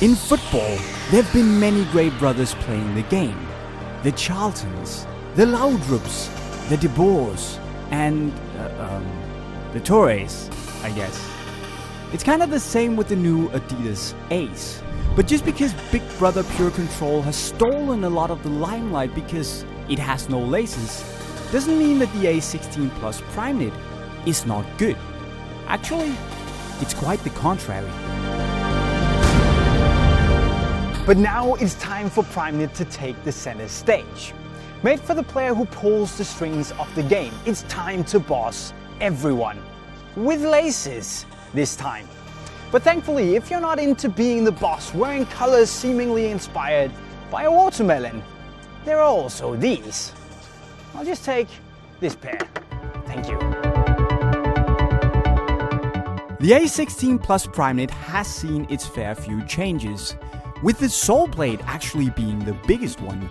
In football, there have been many great brothers playing the game. The Charltons, the Laudrups, the De Boers, and the Torres, I guess. It's kind of the same with the new Adidas ACE. But just because Big Brother PureControl has stolen a lot of the limelight because it has no laces, doesn't mean that the A16 Plus Primeknit is not good. Actually, it's quite the contrary. But now it's time for Primeknit to take the center stage. Made for the player who pulls the strings of the game, it's time to boss everyone. With laces this time. But thankfully, if you're not into being the boss wearing colors seemingly inspired by a watermelon, there are also these. I'll just take this pair. Thank you. The A16 Plus Primeknit has seen its fair few changes, with the sole plate actually being the biggest one.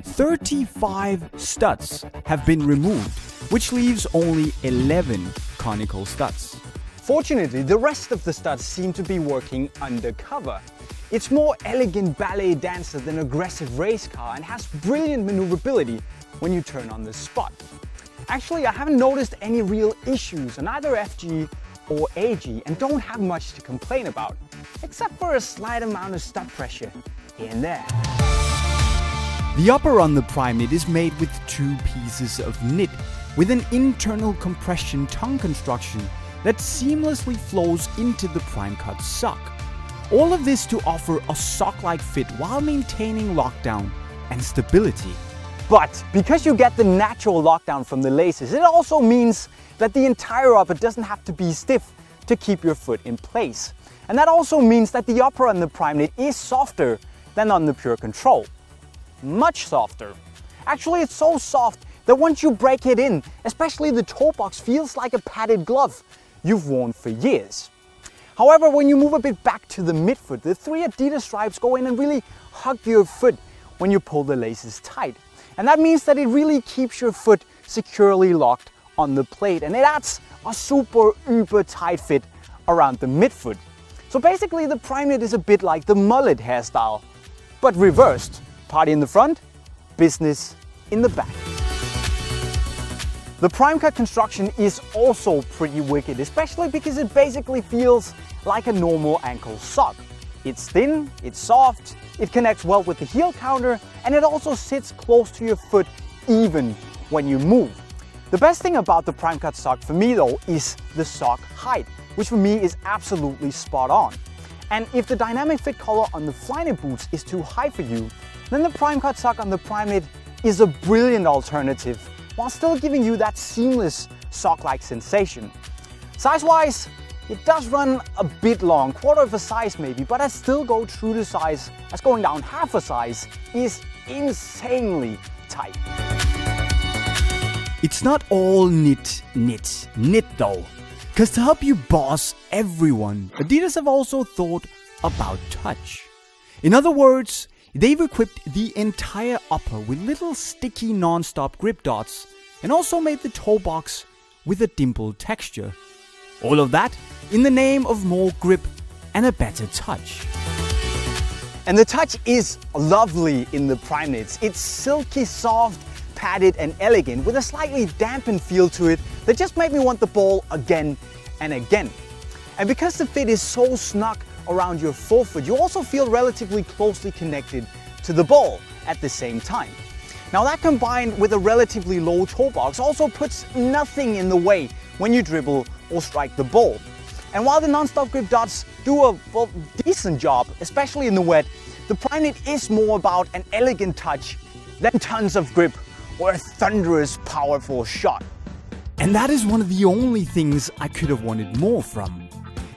35 studs have been removed, which leaves only 11 conical studs. Fortunately, the rest of the studs seem to be working undercover. It's more elegant ballet dancer than aggressive race car and has brilliant maneuverability when you turn on the spot. Actually, I haven't noticed any real issues on either FG or AG and don't have much to complain about, except for a slight amount of stud pressure here and there. The upper on the Primeknit is made with two pieces of knit with an internal compression tongue construction that seamlessly flows into the Primeknit sock. All of this to offer a sock-like fit while maintaining lockdown and stability. But because you get the natural lockdown from the laces, it also means that the entire upper doesn't have to be stiff to keep your foot in place. And that also means that the upper on the Primeknit is softer than on the PureControl. Much softer. Actually, it's so soft that once you break it in, especially the toe box feels like a padded glove you've worn for years. However, when you move a bit back to the midfoot, the three Adidas stripes go in and really hug your foot when you pull the laces tight. And that means that it really keeps your foot securely locked on the plate, and it adds a super uber tight fit around the midfoot. So basically the Primeknit is a bit like the mullet hairstyle, but reversed. Party in the front, business in the back. The Primeknit construction is also pretty wicked, especially because it basically feels like a normal ankle sock. It's thin, it's soft, it connects well with the heel counter, and it also sits close to your foot even when you move. The best thing about the Primeknit sock for me though is the sock height, which for me is absolutely spot on. And if the dynamic fit collar on the Flyknit boots is too high for you, then the Primeknit sock on the Primeknit is a brilliant alternative, while still giving you that seamless sock-like sensation. Size-wise, it does run a bit long, quarter of a size maybe, but I still go true to size, as going down half a size is insanely tight. It's not all knit though. Cause to help you boss everyone, Adidas have also thought about touch. In other words, they've equipped the entire upper with little sticky non-stop grip dots and also made the toe box with a dimpled texture. All of that in the name of more grip and a better touch. And the touch is lovely in the Primeknits. It's silky soft, padded and elegant with a slightly dampened feel to it that just made me want the ball again and again. And because the fit is so snug around your forefoot, you also feel relatively closely connected to the ball at the same time. Now that combined with a relatively low toe box also puts nothing in the way when you dribble or strike the ball. And while the non-stop grip dots do a decent job, especially in the wet, the Primeknit is more about an elegant touch than tons of grip or a thunderous, powerful shot. And that is one of the only things I could have wanted more from.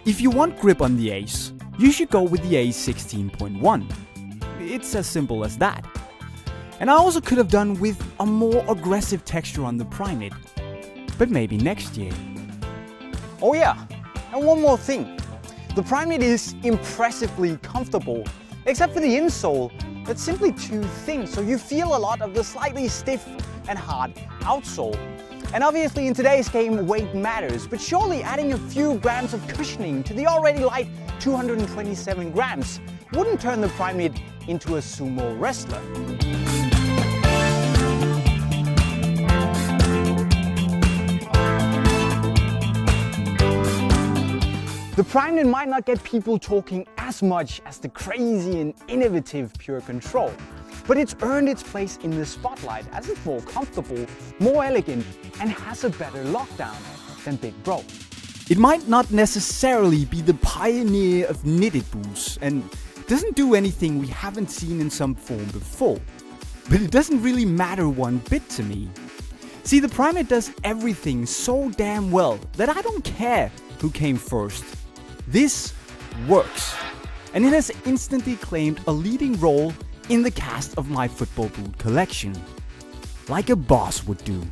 If you want grip on the Ace, you should go with the A16.1. It's as simple as that. And I also could have done with a more aggressive texture on the Primeknit, but maybe next year. Oh yeah, and one more thing. The Primeknit is impressively comfortable, except for the insole that's simply too thin, so you feel a lot of the slightly stiff and hard outsole. And obviously in today's game weight matters, but surely adding a few grams of cushioning to the already light 227 grams wouldn't turn the Primeknit into a sumo wrestler. The Primeknit might not get people talking as much as the crazy and innovative PureControl, but it's earned its place in the spotlight as it's more comfortable, more elegant, and has a better lockdown than Big Bro. It might not necessarily be the pioneer of knitted boots and doesn't do anything we haven't seen in some form before, but it doesn't really matter one bit to me. See, the Primeknit does everything so damn well that I don't care who came first. This works, and it has instantly claimed a leading role in the cast of my football boot collection, like a boss would do.